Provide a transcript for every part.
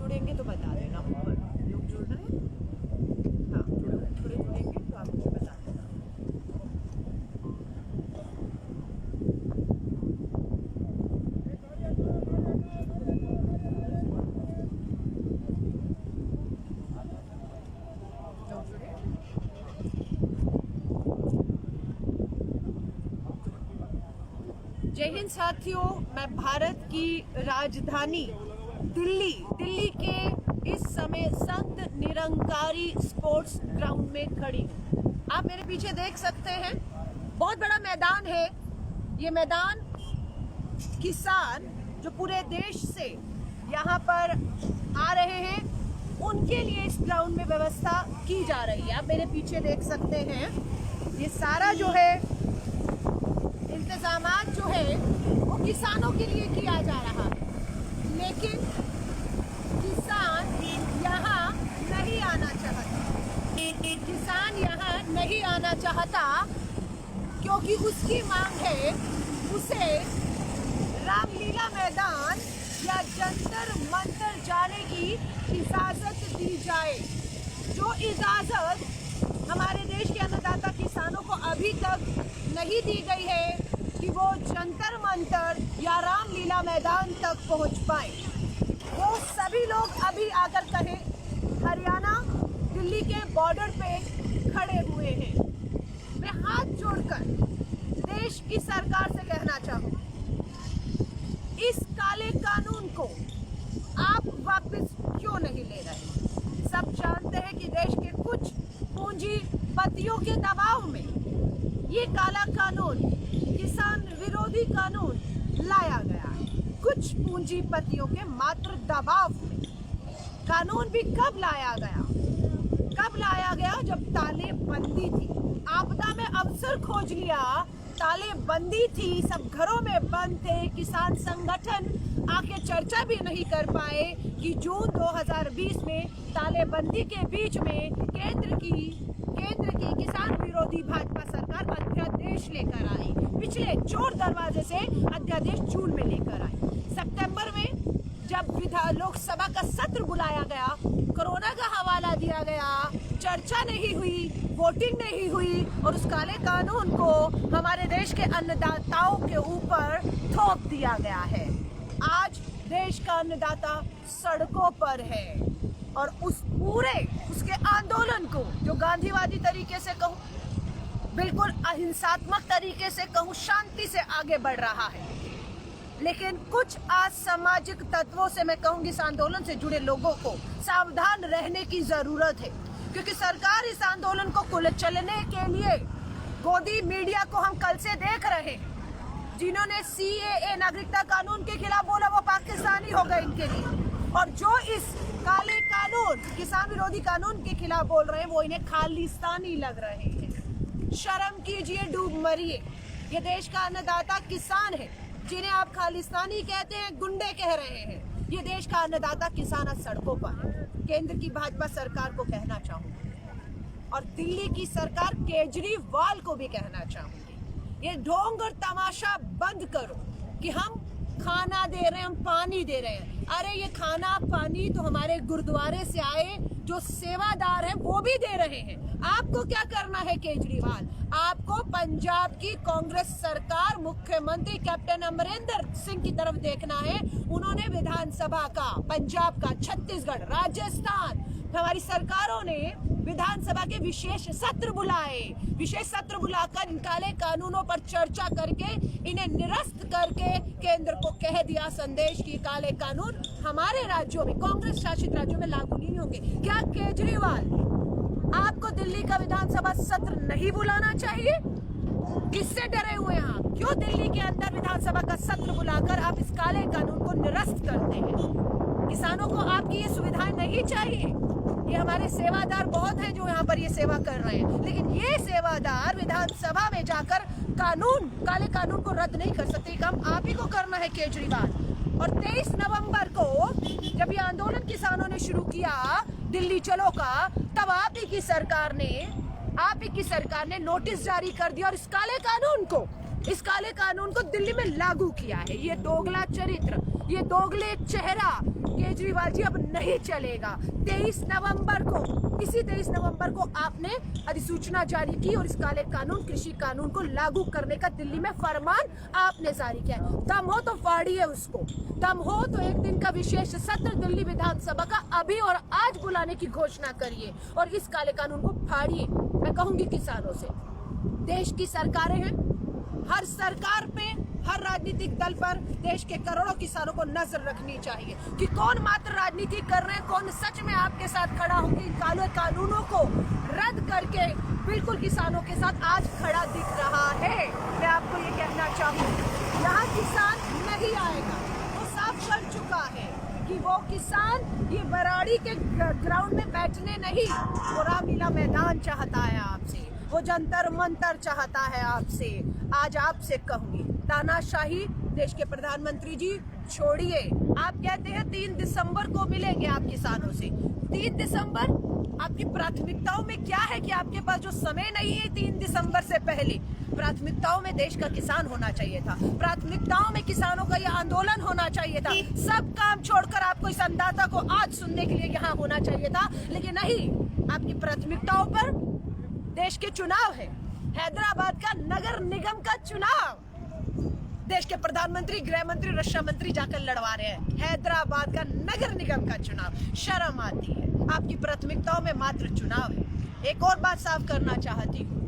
जुड़ेंगे तो बता देना। लोग जुड़ रहे हैं? हाँ, थोड़े जुड़ेंगे तो आप मुझे बता देना। लोग जुड़े? जय हिंद साथियों, मैं भारत की राजधानी दिल्ली के इस समय संत निरंकारी स्पोर्ट्स ग्राउंड में खड़ी हूँ। आप मेरे पीछे देख सकते हैं, बहुत बड़ा मैदान है। ये मैदान किसान जो पूरे देश से यहाँ पर आ रहे हैं, उनके लिए इस ग्राउंड में व्यवस्था की जा रही है। आप मेरे पीछे देख सकते हैं, ये सारा जो है इंतजामात जो है वो किसानों के लिए किया जा रहा है, लेकिन किसान यहाँ नहीं आना चाहता। किसान यहाँ नहीं आना चाहता क्योंकि उसकी मांग है उसे रामलीला मैदान या जंतर मंतर जाने की इजाजत दी जाए। जो इजाजत हमारे देश के अन्नदाता किसानों को अभी तक नहीं दी गई है कि वो जंतर मंतर या रामलीला मैदान तक पहुंच पाए। वो सभी लोग अभी आकर कहें, हरियाणा दिल्ली के बॉर्डर पे खड़े हुए हैं। मैं हाथ जोड़कर देश की सरकार से कहना चाहूँ, इस काले कानून को आप वापस क्यों नहीं ले रहे? सब जानते हैं कि देश के कुछ पूंजीपतियों के दबाव में ये काला कानून, किसान विरोधी कानून लाया गया है। कुछ पूंजीपतियों के मात्र दबाव में। कानून भी कब लाया गया? कब लाया गया? जब तालेबंदी थी। आपदा में अवसर खोज लिया, तालेबंदी थी, सब घरों में बंद थे। किसान संगठन आके चर्चा भी नहीं कर पाए कि जून 2020 में तालेबंदी के बीच में केंद्र की किसान विरोधी भाजपा सरकार अध्यादेश लेकर आई। पिछले चोर दरवाजे से अध्यादेश जून में लेकर आई। सितंबर में जब लोकसभा का सत्र बुलाया गया, कोरोना का हवाला दिया गया, चर्चा नहीं हुई, वोटिंग नहीं हुई और उस काले कानून को हमारे देश के अन्नदाताओं के ऊपर थोप दिया गया है। आज देश का अन्नदाता सड़कों पर है और उसके आंदोलन को, जो गांधीवादी तरीके से कहूँ, बिल्कुल अहिंसात्मक तरीके से कहूँ, शांति से आगे बढ़ रहा है। लेकिन कुछ असामाजिक तत्वों से मैं कहूँगी, इस आंदोलन से जुड़े लोगों को सावधान रहने की जरूरत है, क्योंकि सरकार इस आंदोलन को कुचलने के लिए गोदी मीडिया को हम कल से देख रहे हैं। जिन्होंने CAA नागरिकता कानून के खिलाफ बोला वो पाकिस्तानी हो गए इनके लिए, और जो इस काले कानून, किसान विरोधी कानून के खिलाफ बोल रहे हैं, वो इन्हें खालिस्तानी लग रहे हैं। शर्म कीजिए, डूब मरिए। ये देश का अन्नदाता किसान है, जिन्हें आप खालिस्तानी कहते हैं, गुंडे कह रहे हैं। ये देश का अन्नदाता किसान आज सड़कों पर है। केंद्र की भाजपा सरकार को कहना चाहूंगी और दिल्ली की सरकार केजरीवाल को भी कहना चाहूंगी, ये ढोंग और तमाशा बंद करो कि हम खाना दे रहे हैं, हम पानी दे रहे हैं। अरे ये खाना पानी तो हमारे गुरुद्वारे से आए जो सेवादार हैं वो भी दे रहे हैं। आपको क्या करना है केजरीवाल? आपको पंजाब की कांग्रेस सरकार, मुख्यमंत्री कैप्टन अमरिंदर सिंह की तरफ देखना है। उन्होंने विधानसभा का, पंजाब का, छत्तीसगढ़, राजस्थान, हमारी सरकारों ने विधानसभा के विशेष सत्र बुलाए। विशेष सत्र बुलाकर इन काले कानूनों पर चर्चा करके इन्हें निरस्त करके केंद्र को कह दिया संदेश कि काले कानून हमारे राज्यों में, कांग्रेस शासित राज्यों में लागू नहीं होंगे। क्या केजरीवाल, आपको दिल्ली का विधानसभा सत्र नहीं बुलाना चाहिए? किससे डरे हुए हैं आप? क्यों दिल्ली के अंदर विधानसभा का सत्र बुलाकर आप इस काले कानून को निरस्त करते हैं? किसानों को आपकी ये सुविधाएं नहीं चाहिए? ये हमारे सेवादार बहुत हैं जो यहाँ पर ये सेवा कर रहे हैं, लेकिन ये सेवादार विधानसभा में जाकर काले कानून को रद्द नहीं कर सकते। काम आप ही को करना है केजरीवाल। और 23 नवंबर को जब ये आंदोलन किसानों ने शुरू किया दिल्ली चलो का, तब आप ही की सरकार ने नोटिस जारी कर दिया और इस काले कानून को दिल्ली में लागू किया है। ये दोगला चरित्र, ये दोगले चेहरा केजरीवाल जी अब नहीं चलेगा। 23 नवंबर को, इसी 23 नवंबर को आपने अधिसूचना जारी की और इस काले कानून, कृषि कानून को लागू करने का दिल्ली में फरमान आपने जारी किया। दम हो तो फाड़िए उसको, दम हो तो एक दिन का विशेष सत्र दिल्ली विधानसभा का अभी और आज बुलाने की घोषणा करिए और इस काले कानून को फाड़िए। मैं कहूंगी किसानों से, देश की सरकारें हैं, हर सरकार पे, हर राजनीतिक दल पर देश के करोड़ों किसानों को नजर रखनी चाहिए कि कौन मात्र राजनीति कर रहे हैं, कौन सच में आपके साथ खड़ा होकर इन काले कानूनों को रद्द करके बिल्कुल किसानों के साथ आज खड़ा दिख रहा है। मैं आपको ये कहना चाहूंगी, यहाँ किसान नहीं आएगा, वो साफ कर चुका है कि वो किसान ये बराड़ी के ग्राउंड में बैठने नहीं, वो रामलीला मैदान चाहता है आपसे, वो जंतर मंतर चाहता है आपसे। आज आपसे कहूंगी, तानाशाही देश के प्रधानमंत्री जी छोड़िए। आप कहते हैं 3 दिसंबर को मिलेंगे आप किसानों से। 3 दिसंबर आपकी प्राथमिकताओं में क्या है कि आपके पास जो समय नहीं है 3 दिसंबर से पहले? प्राथमिकताओं में देश का किसान होना चाहिए था, प्राथमिकताओं में किसानों का यह आंदोलन होना चाहिए था। सब काम छोड़कर आपको इस अंदाता को आज सुनने के लिए यहाँ होना चाहिए था, लेकिन नहीं, आपकी प्राथमिकताओं पर देश के चुनाव है, हैदराबाद का नगर निगम का चुनाव। देश के प्रधानमंत्री, गृह मंत्री, रक्षा मंत्री जाकर लड़वा रहे हैं हैदराबाद का नगर निगम का चुनाव। शर्म आती है, आपकी प्राथमिकताओं में मात्र चुनाव है। एक और बात साफ करना चाहती हूँ,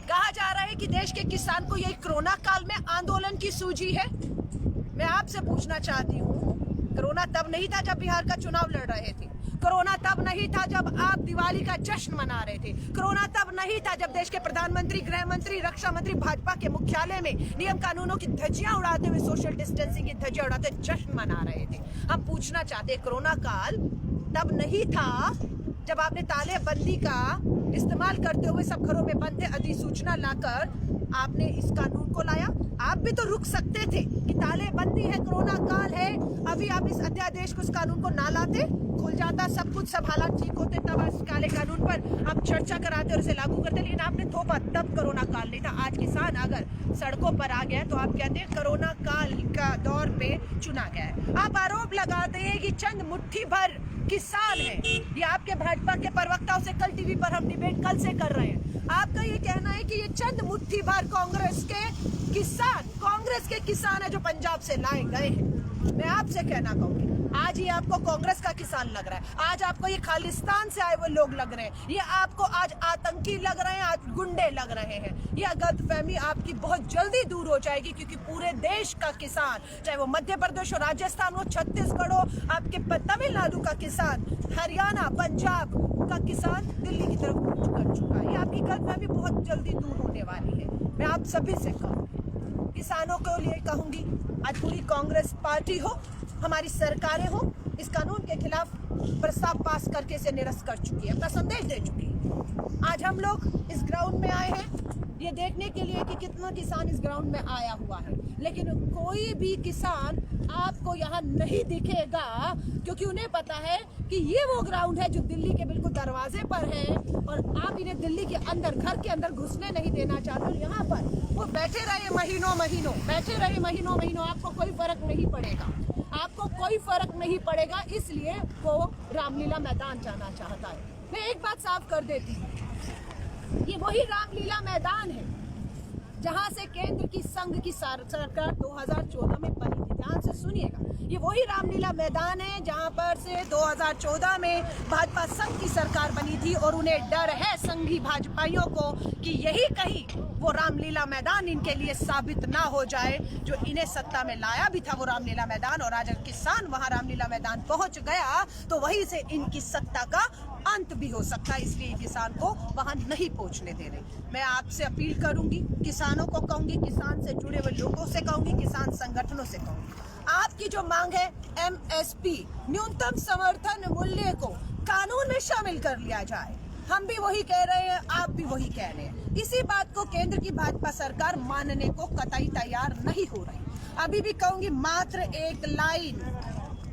कहा जा रहा है कि देश के किसान को यही कोरोना काल में आंदोलन की सूझी है। मैं आपसे पूछना चाहती हूँ, कोरोना तब नहीं था जब बिहार का चुनाव लड़ रहे थे, कोरोना तब नहीं था जब आप दिवाली का जश्न मना रहे थे, कोरोना तब नहीं था जब देश के प्रधानमंत्री, गृह मंत्री, रक्षा मंत्री भाजपा के मुख्यालय में नियम कानूनों की धज्जियां उड़ाते हुए, सोशल डिस्टेंसिंग की धज्जियां उड़ाते जश्न मना रहे थे। हम पूछना चाहते, कोरोना काल तब नहीं था जब आपने तालेबंदी का इस्तेमाल करते हुए सब घरों में बंद थे, अधिसूचना लाकर आपने इस कानून को लाया? आप भी तो रुक सकते थे कि तालेबंदी है, कोरोना काल है, अभी आप इस अध्यादेश को, इस कानून को ना लाते, खुल जाता सब कुछ, सब हालात ठीक होते, तब इस काले कानून पर आप चर्चा कराते और इसे लागू करते। लेकिन आपने थोपा, तब कोरोना काल नहीं था। आज किसान अगर सड़कों पर आ गया तो आप कहते हैं कोरोना काल का दौर पे चुना गया है। आप आरोप लगाते हैं कि चंद मुट्ठी भर किसान है, ये आपके भाजपा के प्रवक्ताओं से कल टीवी पर हम डिबेट कल से कर रहे हैं। आपका ये कहना है कि ये चंद मुट्ठी भर कांग्रेस के किसान है जो पंजाब से लाए गए हैं। मैं आपसे कहना कहूंगी, आज ये आपको कांग्रेस का किसान लग रहा है, आज आपको ये खालिस्तान से आए हुए लोग लग रहे हैं, ये आपको आज आतंकी लग रहे हैं, आज गुंडे लग रहे हैं। यह गलतफहमी आपकी बहुत जल्दी दूर हो जाएगी, क्योंकि पूरे देश का किसान, चाहे वो मध्य प्रदेश हो, राजस्थान हो, छत्तीसगढ़ हो, आपके तमिलनाडु का किसान, हरियाणा, पंजाब का किसान दिल्ली की तरफ कूच कर चुका है। ये आपकी गलतफहमी बहुत जल्दी दूर होने वाली है। मैं आप सभी से कहूँगी, किसानों को लिए कहूंगी, आज पूरी कांग्रेस पार्टी हो, हमारी सरकारें हो, इस कानून के खिलाफ प्रस्ताव पास करके इसे निरस्त कर चुकी है, अपना संदेश दे चुकी है। आज हम लोग इस ग्राउंड में आए हैं ये देखने के लिए कि कितना किसान इस ग्राउंड में आया हुआ है, लेकिन कोई भी किसान आपको यहाँ नहीं दिखेगा, क्योंकि उन्हें पता है कि ये वो ग्राउंड है जो दिल्ली के बिल्कुल दरवाजे पर है और आप इन्हें दिल्ली के अंदर, घर के अंदर घुसने नहीं देना चाहते। और यहाँ पर वो बैठे रहे महीनों महीनों, बैठे रहे महीनों महीनों, आपको कोई फर्क नहीं पड़ेगा, आपको कोई फर्क नहीं पड़ेगा, इसलिए वो रामलीला मैदान जाना चाहता है। मैं एक बात साफ कर देती हूँ, ये वही रामलीला मैदान है जहां से केंद्र की संघ की सरकार 2014 में बनी थी। ध्यान से सुनिएगा, ये वही रामलीला मैदान है जहां पर से 2014 में भाजपा संघ की सरकार बनी थी और उन्हें डर है संघी भाजपाइयों को कि यही कहीं वो रामलीला मैदान इनके लिए साबित ना हो जाए, जो इन्हें सत्ता में लाया भी था वो रामलीला मैदान। और आज अगर किसान वहां रामलीला मैदान पहुंच गया तो वहीं से इनकी सत्ता का अंत भी हो सकता है, इसलिए किसान को वहां नहीं पहुंचने दे रहे। मैं आपसे अपील करूंगी, किसानों को कहूंगी, किसान से जुड़े हुए लोगों से कहूंगी, किसान संगठनों से कहूंगी, आपकी जो मांग है MSP, न्यूनतम समर्थन मूल्य को कानून में शामिल कर लिया जाए। हम भी वही कह रहे हैं, आप भी वही कह रहे हैं। इसी बात को केंद्र की भाजपा सरकार मानने को कतई तैयार नहीं हो रही। अभी भी कहूंगी, मात्र एक लाइन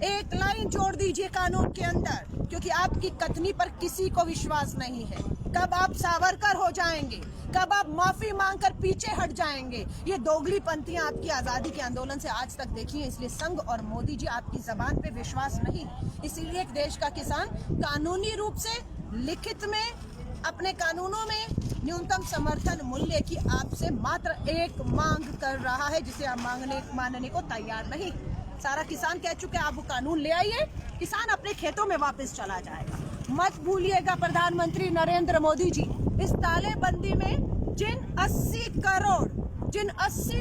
एक लाइन जोड़ दीजिए कानून के अंदर, क्योंकि आपकी कथनी पर किसी को विश्वास नहीं है। कब आप सावरकर हो जाएंगे, कब आप माफी मांगकर पीछे हट जाएंगे। ये दोगली पंथियां आपकी आजादी के आंदोलन से आज तक देखी है, इसलिए संघ और मोदी जी आपकी जबान पे विश्वास नहीं। इसीलिए एक देश का किसान कानूनी रूप से लिखित में अपने कानूनों में न्यूनतम समर्थन मूल्य की आपसे मात्र एक मांग कर रहा है, जिसे आप मानने को तैयार नहीं। सारा किसान कह चुके आप वो कानून ले आइए, किसान अपने खेतों में वापस चला जाएगा। मत भूलिएगा प्रधानमंत्री नरेंद्र मोदी जी, इस तालेबंदी में जिन 80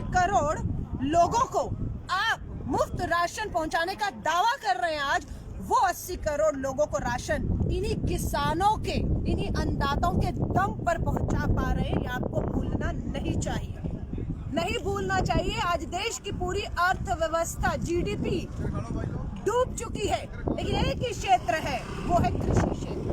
करोड़ लोगों को आप मुफ्त राशन पहुंचाने का दावा कर रहे हैं आज, वो 80 करोड़ लोगों को राशन इन्हीं किसानों के, इन्हीं अन्नदाताओं के दम पर पहुंचा पा रहे हैं। ये आपको भूलना नहीं चाहिए, नहीं भूलना चाहिए। आज देश की पूरी अर्थव्यवस्था जीडीपी डूब चुकी है, लेकिन एक ही क्षेत्र है, वो है कृषि क्षेत्र।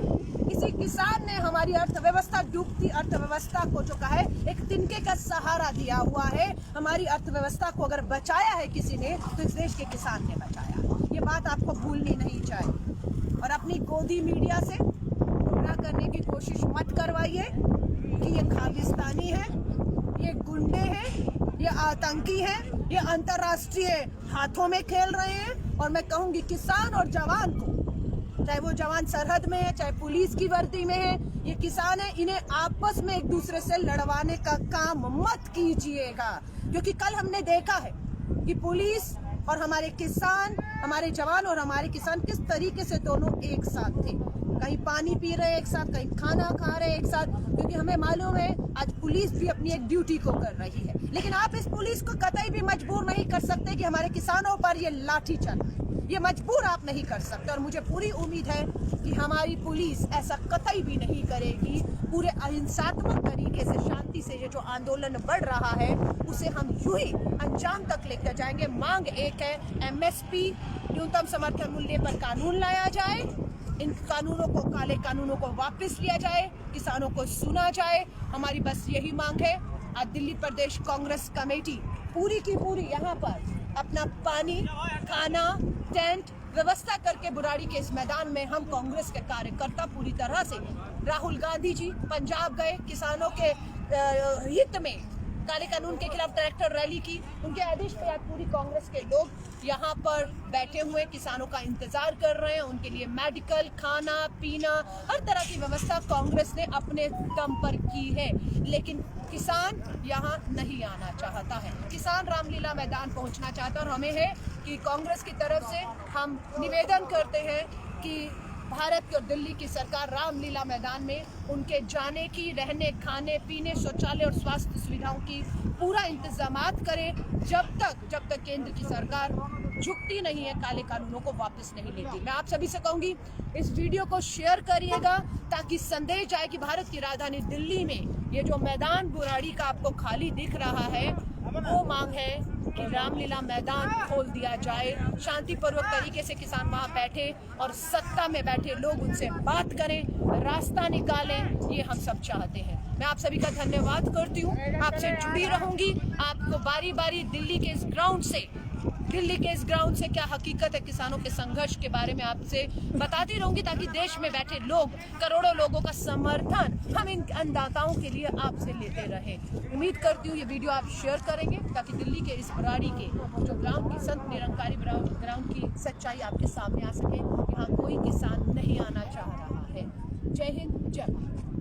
किसी किसान ने हमारी अर्थव्यवस्था, डूबती अर्थव्यवस्था को जो कहा है, एक तिनके का सहारा दिया हुआ है। हमारी अर्थव्यवस्था को अगर बचाया है किसी ने, तो इस देश के किसान ने बचाया। ये बात आपको भूलनी नहीं चाहिए। और अपनी गोदी मीडिया से गुमराह करने की कोशिश मत करवाइए कि ये खालिस्तानी है, ये गुंडे हैं, ये आतंकी हैं, ये अंतर्राष्ट्रीय हाथों में खेल रहे हैं। और मैं कहूंगी किसान और जवान को, चाहे वो जवान सरहद में है, चाहे पुलिस की वर्दी में है, ये किसान है, इन्हें आपस में एक दूसरे से लड़वाने का काम मत कीजिएगा। क्योंकि कल हमने देखा है कि पुलिस और हमारे किसान, हमारे जवान और हमारे किसान किस तरीके से दोनों एक साथ थे। कहीं पानी पी रहे एक साथ, कहीं खाना खा रहे एक साथ, क्योंकि हमें मालूम है आज पुलिस भी अपनी एक ड्यूटी को कर रही है। लेकिन आप इस पुलिस को कतई भी मजबूर नहीं कर सकते कि हमारे किसानों पर ये लाठी चलाए, ये मजबूर आप नहीं कर सकते। और मुझे पूरी उम्मीद है कि हमारी पुलिस ऐसा कतई भी नहीं करेगी। पूरे अहिंसात्मक तरीके से, शांति से ये जो आंदोलन बढ़ रहा है, उसे हम यूं ही अंजाम तक लेकर जाएंगे। मांग एक है, एमएसपी न्यूनतम समर्थन मूल्य पर कानून लाया जाए, इन कानूनों को, काले कानूनों को वापस लिया जाए, किसानों को सुना जाए। हमारी बस यही मांग है। आज दिल्ली प्रदेश कांग्रेस कमेटी पूरी की पूरी यहाँ पर अपना पानी, खाना, टेंट व्यवस्था करके बुराड़ी के इस मैदान में हम कांग्रेस के कार्यकर्ता पूरी तरह से, राहुल गांधी जी पंजाब गए, किसानों के हित में काले कानून के खिलाफ ट्रैक्टर रैली की, उनके आदेश पे आज पूरी कांग्रेस के लोग यहाँ पर बैठे हुए किसानों का इंतजार कर रहे हैं। उनके लिए मेडिकल, खाना पीना, हर तरह की व्यवस्था कांग्रेस ने अपने दम पर की है। लेकिन किसान यहाँ नहीं आना चाहता है, किसान रामलीला मैदान पहुँचना चाहता है। और हमें है कि कांग्रेस की तरफ से हम निवेदन करते हैं कि भारत और दिल्ली की सरकार रामलीला मैदान में उनके जाने की, रहने, खाने, पीने, शौचालय और स्वास्थ्य सुविधाओं की पूरा इंतजामात करे, जब तक केंद्र की सरकार झुकती नहीं है, काले कानूनों को वापस नहीं लेती। मैं आप सभी से कहूंगी, इस वीडियो को शेयर करिएगा ताकि संदेश जाए कि भारत की राजधानी दिल्ली में ये जो मैदान बुराड़ी का आपको खाली दिख रहा है, वो मांग है कि रामलीला मैदान खोल दिया जाए। शांतिपूर्वक तरीके से किसान वहां बैठे और सत्ता में बैठे लोग उनसे बात करें, रास्ता निकालें, ये हम सब चाहते हैं। मैं आप सभी का धन्यवाद करती हूँ, आपसे जुड़ी रहूंगी। आपको बारी बारी दिल्ली के इस ग्राउंड से क्या हकीकत है किसानों के संघर्ष के बारे में आपसे बताती रहूंगी, ताकि देश में बैठे लोग, करोड़ों लोगों का समर्थन हम इन अन्नदाताओं के लिए आपसे लेते रहें। उम्मीद करती हूँ ये वीडियो आप शेयर करेंगे, ताकि दिल्ली के इस बुराड़ी के जो ग्राउंड की, संत निरंकारी ग्राउंड की सच्चाई आपके सामने आ सके। यहाँ कोई किसान नहीं आना चाह रहा है। जय हिंद, जय भारत।